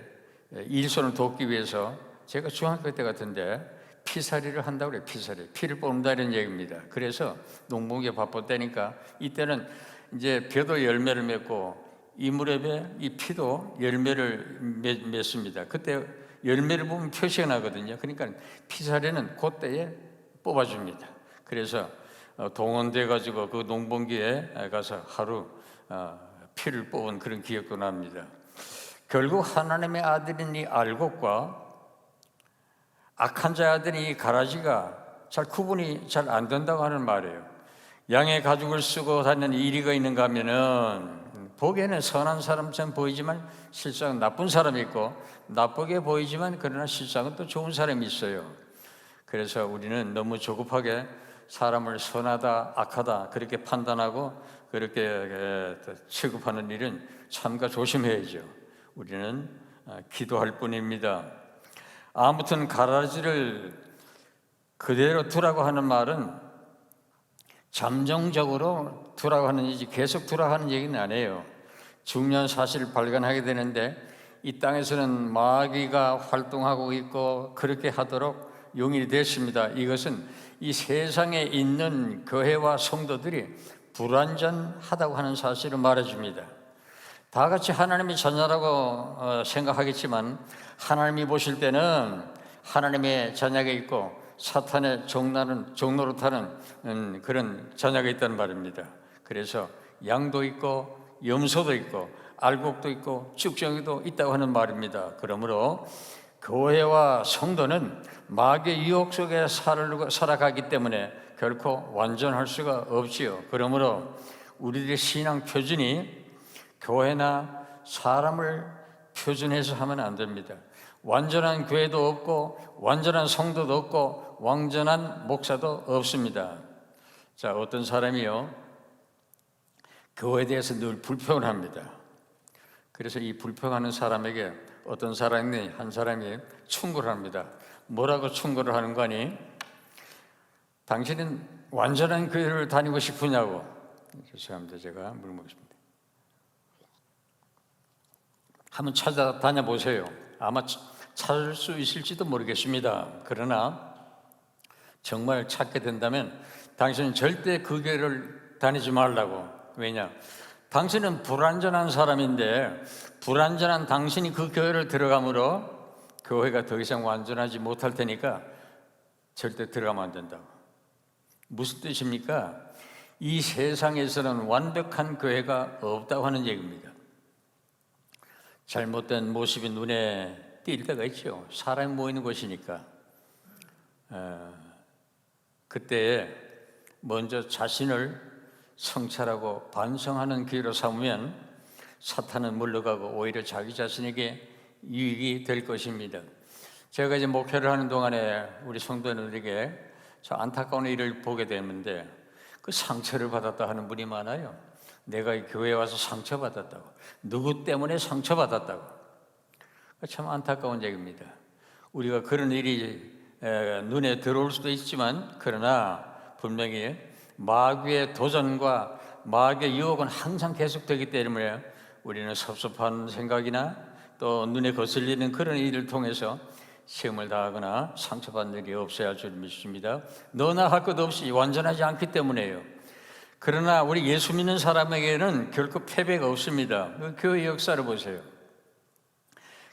일손을 돕기 위해서, 제가 중학교 때 같은데 피살이를 한다고 그래요. 피를 뽑는다는 얘기입니다. 그래서 농번기에 바쁠 때니까 이때는 이제 벼도 열매를 맺고 이 무렵에 이 피도 열매를 맺습니다. 그때 열매를 보면 표시가 나거든요. 그러니까 피살이는 그때에 뽑아줍니다. 그래서 동원돼 가지고 그 농번기에 가서 하루 피를 뽑은 그런 기억도 납니다. 결국 하나님의 아들인 이 알곡과 악한 자의 아들인 이 가라지가 잘 구분이 잘 안 된다고 하는 말이에요. 양의 가죽을 쓰고 다니는 이리가 있는가 하면은 보기에는 선한 사람처럼 보이지만 실상은 나쁜 사람이 있고, 나쁘게 보이지만 그러나 실상은 또 좋은 사람이 있어요. 그래서 우리는 너무 조급하게 사람을 선하다 악하다 그렇게 판단하고 그렇게 취급하는 일은 참가 조심해야죠. 우리는 기도할 뿐입니다. 아무튼 가라지를 그대로 두라고 하는 말은 잠정적으로 두라고 하는 얘기, 계속 두라고 하는 얘기는 아니에요. 중요한 사실을 발견하게 되는데 이 땅에서는 마귀가 활동하고 있고 그렇게 하도록 용인이 됐습니다. 이것은 이 세상에 있는 교회와 성도들이 불완전하다고 하는 사실을 말해줍니다. 다 같이 하나님의 자녀라고 생각하겠지만 하나님이 보실 때는 하나님의 자녀가 있고 사탄의 종노릇하는 그런 자녀가 있다는 말입니다. 그래서 양도 있고 염소도 있고 알곡도 있고 쭉정이도 있다고 하는 말입니다. 그러므로 교회와 성도는 마귀의 유혹 속에 살아가기 때문에 결코 완전할 수가 없지요. 그러므로 우리들의 신앙 표준이 교회나 사람을 표준해서 하면 안 됩니다. 완전한 교회도 없고 완전한 성도도 없고 완전한 목사도 없습니다. 자, 어떤 사람이요, 교회에 대해서 늘 불평을 합니다. 그래서 이 불평하는 사람에게 어떤 사람이, 한 사람이 충고를 합니다. 뭐라고 충고를 하는 거니? 당신은 완전한 교회를 다니고 싶으냐고. 죄송합니다. 제가 물 먹겠습니다. 한번 찾아다녀보세요. 아마 찾을 수 있을지도 모르겠습니다. 그러나 정말 찾게 된다면 당신은 절대 그 교회를 다니지 말라고. 왜냐? 당신은 불완전한 사람인데 불완전한 당신이 그 교회를 들어가므로 교회가 더 이상 완전하지 못할 테니까 절대 들어가면 안 된다고. 무슨 뜻입니까? 이 세상에서는 완벽한 교회가 없다고 하는 얘기입니다. 잘못된 모습이 눈에 띌 때가 있죠. 사람이 모이는 곳이니까. 그때 먼저 자신을 성찰하고 반성하는 기회로 삼으면 사탄은 물러가고 오히려 자기 자신에게 유익이 될 것입니다. 제가 이제 목회를 하는 동안에 우리 성도님들에게 저 안타까운 일을 보게 되는데 그 상처를 받았다 하는 분이 많아요. 내가 이 교회에 와서 상처받았다고, 누구 때문에 상처받았다고. 참 안타까운 얘기입니다. 우리가 그런 일이 눈에 들어올 수도 있지만, 그러나 분명히 마귀의 도전과 마귀의 유혹은 항상 계속되기 때문에 우리는 섭섭한 생각이나 또 눈에 거슬리는 그런 일을 통해서 시험을 당하거나 상처받는 일이 없어야 할 줄 믿습니다. 너나 할 것 없이 완전하지 않기 때문에요. 그러나 우리 예수 믿는 사람에게는 결코 패배가 없습니다. 교회 역사를 보세요.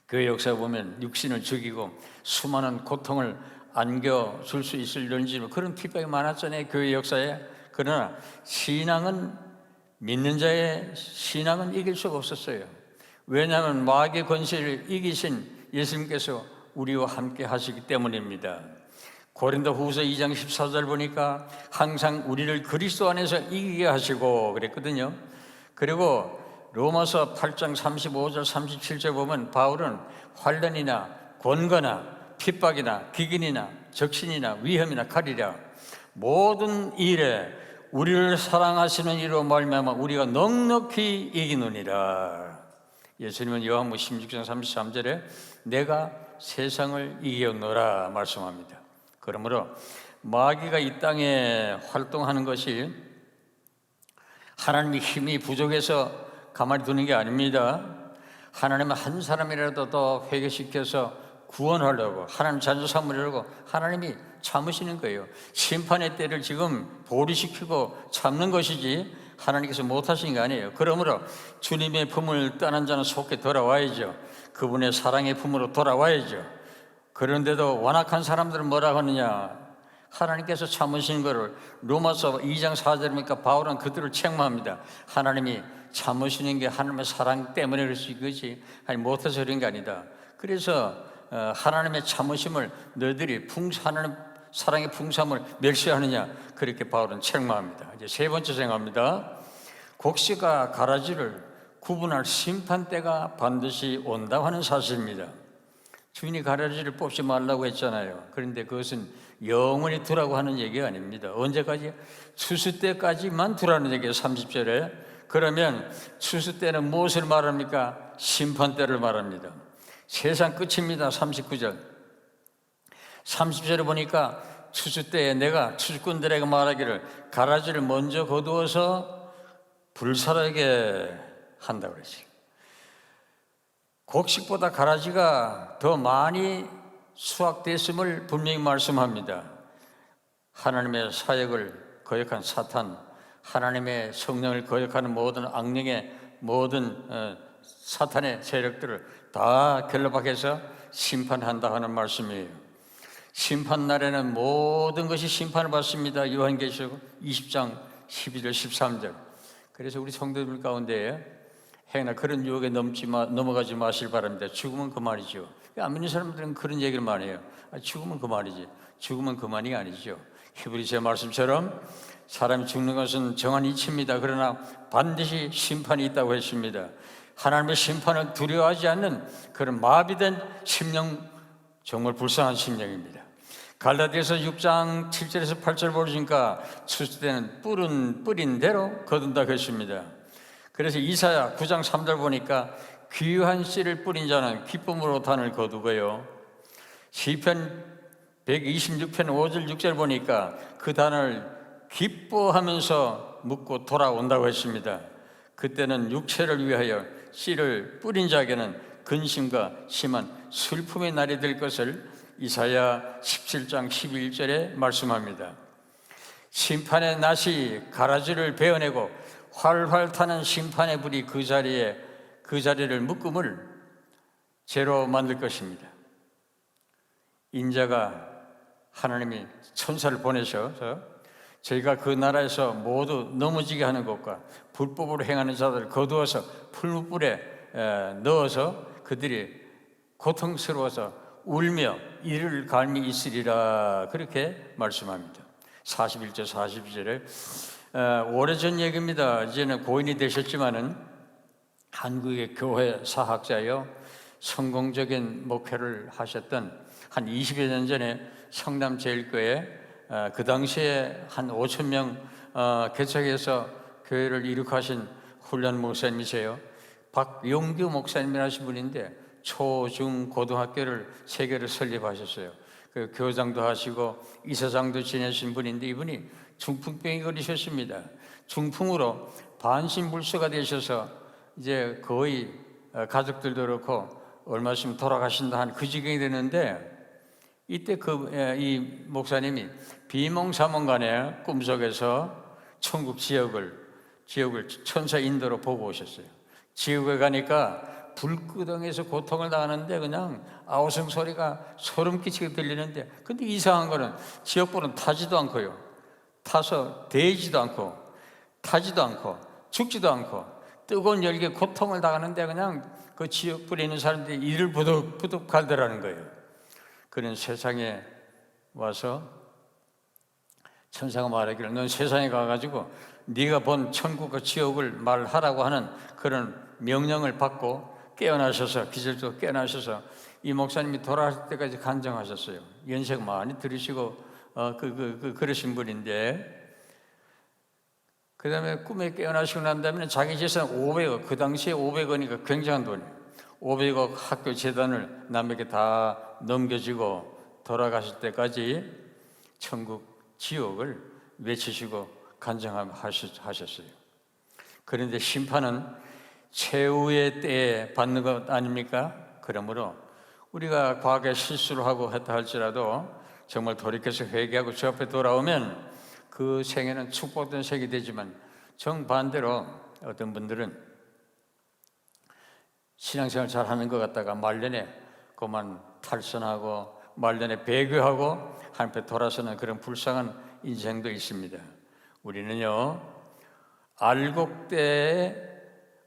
교회 역사 보면 육신을 죽이고 수많은 고통을 안겨줄 수 있을런지 그런 핍박이 많았잖아요, 교회 역사에. 그러나 신앙은, 믿는 자의 신앙은 이길 수가 없었어요. 왜냐하면 마귀의 권세를 이기신 예수님께서 우리와 함께 하시기 때문입니다. 고린도 후서 2장 14절 보니까 항상 우리를 그리스도 안에서 이기게 하시고 그랬거든요. 그리고 로마서 8장 35절 37절 보면 바울은 환난이나 권고나 핍박이나 기근이나 적신이나 위험이나 칼이라 모든 일에 우리를 사랑하시는 이로 말미암아 우리가 넉넉히 이기느니라. 예수님은 요한복음 16장 33절에 내가 세상을 이겼노라 말씀합니다. 그러므로 마귀가 이 땅에 활동하는 것이 하나님의 힘이 부족해서 가만히 두는 게 아닙니다. 하나님은 한 사람이라도 더 회개시켜서 구원하려고, 하나님 자녀 삼으려고 하나님이 참으시는 거예요. 심판의 때를 지금 보류시키고 참는 것이지 하나님께서 못하신 게 아니에요. 그러므로 주님의 품을 떠난 자는 속히 돌아와야죠. 그분의 사랑의 품으로 돌아와야죠. 그런데도 완악한 사람들은 뭐라고 하느냐, 하나님께서 참으신 것을 로마서 2장 4절이니까 바울은 그들을 책망합니다. 하나님이 참으시는 게 하나님의 사랑 때문에 그것이 못해서 그런 게 아니다. 그래서 하나님의 참으심을 너희들이 하나님 사랑의 풍성함을 멸시하느냐, 그렇게 바울은 책망합니다. 이제 세 번째 생각합니다. 곡식과 가라지를 구분할 심판대가 반드시 온다고 하는 사실입니다. 주인이 가라지를 뽑지 말라고 했잖아요. 그런데 그것은 영원히 두라고 하는 얘기가 아닙니다. 언제까지? 추수 때까지만 두라는 얘기예요. 30절에. 그러면 추수 때는 무엇을 말합니까? 심판 때를 말합니다. 세상 끝입니다. 39절. 30절에 보니까 추수 때에 내가 추수꾼들에게 말하기를 가라지를 먼저 거두어서 불살하게 한다고 그랬어요. 곡식보다 가라지가 더 많이 수확됐음을 분명히 말씀합니다. 하나님의 사역을 거역한 사탄, 하나님의 성령을 거역하는 모든 악령의 모든 사탄의 세력들을 다 결박해서 심판한다 하는 말씀이에요. 심판 날에는 모든 것이 심판을 받습니다. 요한계시록 20장 12절 13절. 그래서 우리 성도들 가운데 행여나 그런 유혹에 넘어가지 마실 바랍니다. 죽으면 그만이죠. 안 믿는 사람들은 그런 얘기를 많이 해요. 죽으면 그만이지. 죽으면 그만이 아니죠. 히브리서 말씀처럼 사람이 죽는 것은 정한 이치입니다. 그러나 반드시 심판이 있다고 했습니다. 하나님의 심판을 두려워하지 않는 그런 마비된 심령, 정말 불쌍한 심령입니다. 갈라디아서 6장 7절에서 8절 보시니까 추수 때는 뿌린 대로 거둔다 했습니다. 그래서 이사야 9장 3절 보니까 귀한 씨를 뿌린 자는 기쁨으로 단을 거두고요. 시편 126편 5절 6절 보니까 그 단을 기뻐하면서 묻고 돌아온다고 했습니다. 그때는 육체를 위하여 씨를 뿌린 자에게는 근심과 심한 슬픔의 날이 될 것을 이사야 17장 11절에 말씀합니다. 심판의 낫이 가라지를 베어내고 활활 타는 심판의 불이 그 자리를 묶음을 죄로 만들 것입니다. 인자가 하나님이 천사를 보내셔서 저희가 그 나라에서 모두 넘어지게 하는 것과 불법으로 행하는 자들을 거두어서 풀무불에 넣어서 그들이 고통스러워서 울며 이를 갈미 있으리라, 그렇게 말씀합니다. 41절 42절에 오래전 얘기입니다. 이제는 고인이 되셨지만은 한국의 교회 사학자요 성공적인 목회를 하셨던 한 20여 년 전에 성남제일교회 그 당시에 한 5천 명 개척해서 교회를 이룩하신 훌륭한 목사님이세요. 박용규 목사님이라신 분인데 초, 중, 고등학교를 3개를 설립하셨어요. 그 교장도 하시고 이사장도 지내신 분인데 이분이 중풍병이 걸리셨습니다. 중풍으로 반신불수가 되셔서 이제 거의 가족들도 그렇고 얼마 있으면 돌아가신다 한 그 지경이 되는데 이때 이 목사님이 비몽사몽간에 꿈속에서 천국 지역을 천사 인도로 보고 오셨어요. 지옥에 가니까 불구덩이에서 고통을 당하는데 그냥 아우성 소리가 소름 끼치게 들리는데 근데 이상한 거는 지옥불은 타지도 않고요. 타서 데이지도 않고 타지도 않고 죽지도 않고 뜨거운 열기에 고통을 당하는데 그냥 그 지옥불에 있는 사람들이 이를 부득부득 갈더라는 거예요. 그는 세상에 와서 천사가 말하기를 넌 세상에 가가지고 네가 본 천국과 지옥을 말하라고 하는 그런 명령을 받고 깨어나셔서 기절적으로 깨어나셔서 이 목사님이 돌아가실 때까지 간증하셨어요. 연세가 많이 들으시고 그러신 분인데 그 다음에 꿈에 깨어나시고 난 다음에 자기 재산 500억, 그 당시에 500원이니까 굉장한 돈이에요. 500억 학교 재단을 남에게 다 넘겨주고 돌아가실 때까지 천국, 지옥을 외치시고 간증하셨어요. 그런데 심판은 최후의 때에 받는 것 아닙니까? 그러므로 우리가 과거에 실수를 하고 했다 할지라도 정말 돌이켜서 회개하고 주 앞에 돌아오면 그 생애는 축복된 생이 되지만 정반대로 어떤 분들은 신앙생활 잘하는 것 같다가 말년에 그만 탈선하고 말년에 배교하고 한편 돌아서는 그런 불쌍한 인생도 있습니다. 우리는요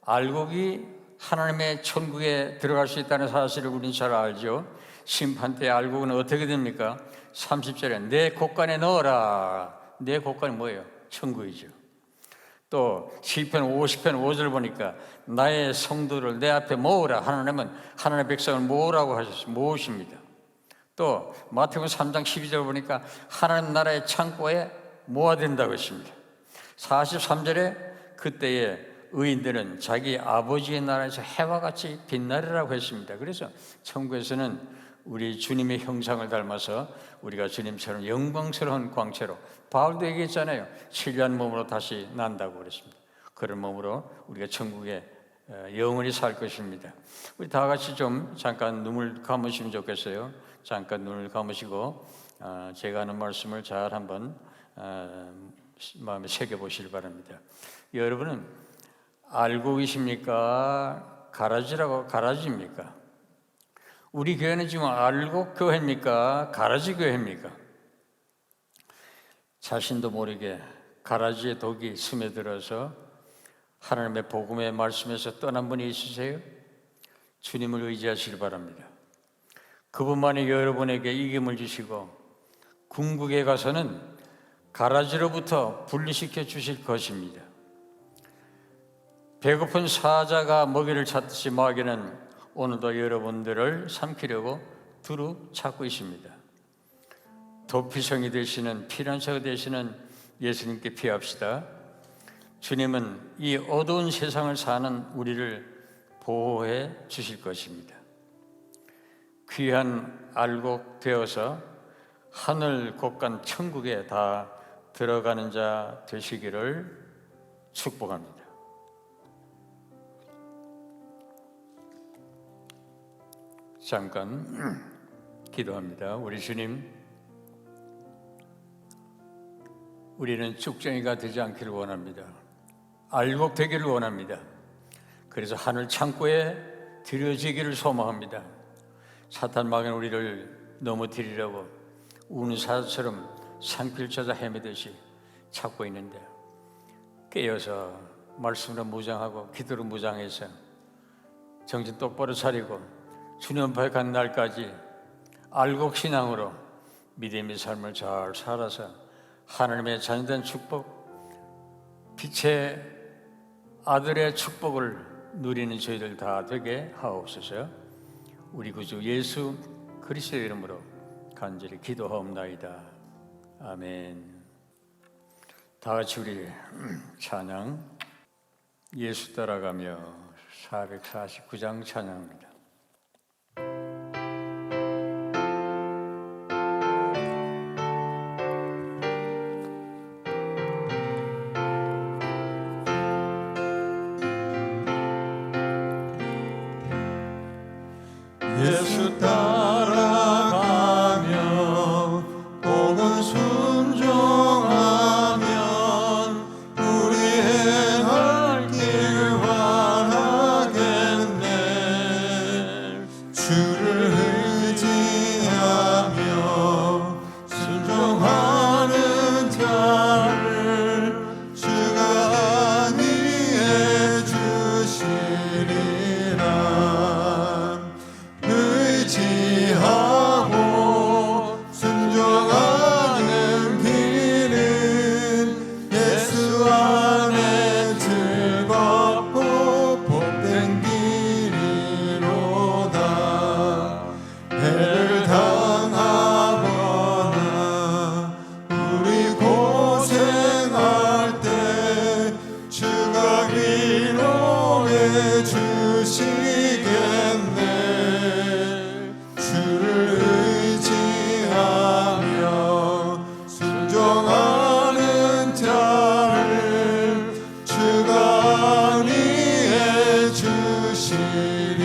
알곡이 하나님의 천국에 들어갈 수 있다는 사실을 우리는 잘 알죠. 심판 때 알곡은 어떻게 됩니까? 30절에 내 곳간에 넣어라. 내 곳간이 뭐예요? 천국이죠. 또 시편 50편 5절 보니까 나의 성도를 내 앞에 모으라. 하나님은 하나님의 백성을 모으라고 하셨어요. 모으십니다. 또 마태복음 3장 12절 보니까 하나님 나라의 창고에 모아된다고 했습니다. 43절에 그때에 의인들은 자기 아버지의 나라에서 해와 같이 빛나리라고 했습니다. 그래서 천국에서는 우리 주님의 형상을 닮아서 우리가 주님처럼 영광스러운 광채로 바울도 얘기했잖아요. 신리한 몸으로 다시 난다고 그랬습니다. 그런 몸으로 우리가 천국에 영원히 살 것입니다. 우리 다 같이 좀 잠깐 눈을 감으시면 좋겠어요. 잠깐 눈을 감으시고 제가 하는 말씀을 잘 한번 마음에 새겨보시기 바랍니다. 여러분은 알고 계십니까? 가라지입니까? 우리 교회는 지금 알곡 교회입니까? 가라지 교회입니까? 자신도 모르게 가라지의 독이 스며들어서 하나님의 복음의 말씀에서 떠난 분이 있으세요? 주님을 의지하시기 바랍니다. 그분만이 여러분에게 이김을 주시고 궁극에 가서는 가라지로부터 분리시켜 주실 것입니다. 배고픈 사자가 먹이를 찾듯이 마귀는 오늘도 여러분들을 삼키려고 두루 찾고 있습니다. 도피성이 되시는 피난처가 되시는 예수님께 피합시다. 주님은 이 어두운 세상을 사는 우리를 보호해 주실 것입니다. 귀한 알곡 되어서 하늘 곳간 천국에 다 들어가는 자 되시기를 축복합니다. 잠깐 기도합니다. 우리 주님, 우리는 쭉정이가 되지 않기를 원합니다. 알곡 되기를 원합니다. 그래서 하늘 창고에 들여지기를 소망합니다. 사탄 마귀는 우리를 넘어뜨리려고 우는 사자처럼 산길 찾아 헤매듯이 찾고 있는데 깨어서 말씀으로 무장하고 기도로 무장해서 정신 똑바로 차리고 주님 앞에 간 날까지 알곡 신앙으로 믿음의 삶을 잘 살아서 하나님의 자녀된 축복, 빛의 아들의 축복을 누리는 저희들 다 되게 하옵소서. 우리 구주 예수 그리스도의 이름으로 간절히 기도하옵나이다. 아멘. 다 같이 우리 찬양 예수 따라가며 449장 찬양입니다. 예수 따라가며 복음 순종하면 우리 행할 길 바라겠네. 주를 의지하며 순종하는 자를 주가 안위해 주시리라. 의지하고 순종하는 길은 예수 안에 즐겁고 복된 길이로다. 해를 당하거나 우리 고생할 때 주가 위로해 주시겠네. 주를 의지하며 순종하는 자를 주가 안위해 주시리라.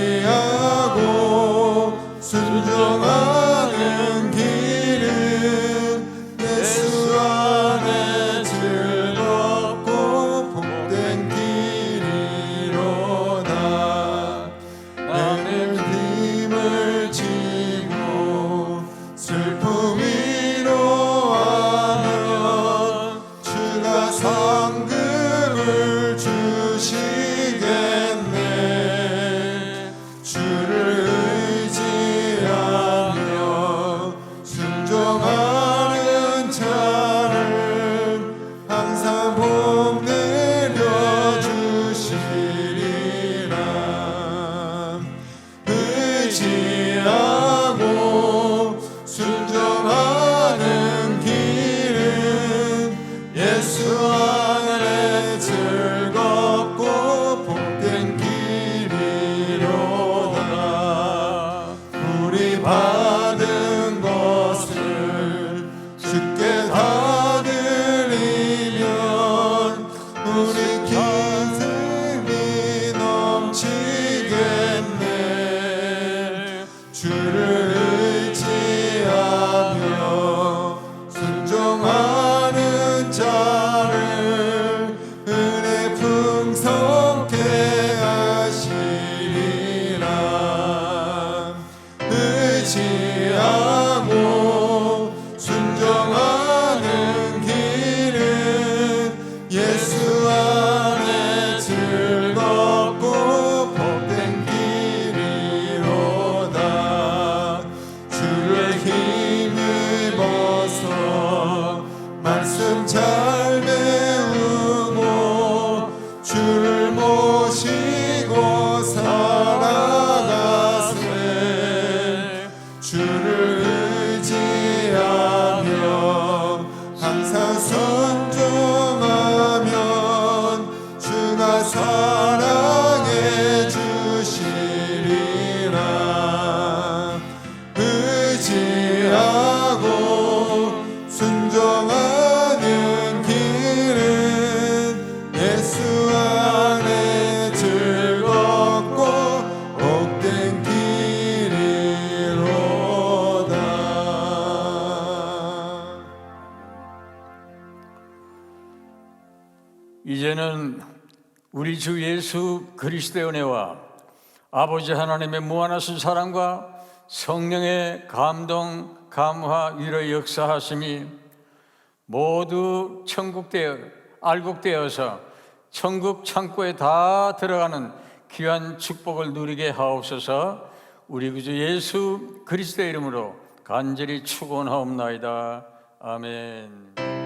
의지하고 순종하는 길은 예수 안에 즐겁고 복된 길이로다. 나는 힘을 지고 슬픔 위로하면 주가 상급을 주시겠네. 주를 의지하며 순종하는 자를 항상 복 내려주시리라. 의지하고 순종하는 길은 예수 안에 즐겁고 복된 길이로다. 우리 받은 것을 주께 다 드리면 우리 기쁨이 넘치겠네. 주를 의지하며 순종하는 자를 은혜 풍성케 하시리라. 의지하고 순종하는 길은 예수 안에 즐겁고 복된 길이로다. 주를 힘입어서 말씀 잘 배우고 주를 모시고 살아가세. 주를 의지하며 항상 순종하면 주가 사랑해 주시리라. 의지하고 순종하는 길은 예수 안에 즐겁고 복된 길이로다. 이제는 우리 주 예수 그리스도의 은혜와 아버지 하나님의 무한하신 사랑과 성령의 감동, 감화, 위로의 역사하심이 모두 알곡되어서 천국 창고에 다 들어가는 귀한 축복을 누리게 하옵소서. 우리 구주 예수 그리스도의 이름으로 간절히 축원하옵나이다. 아멘.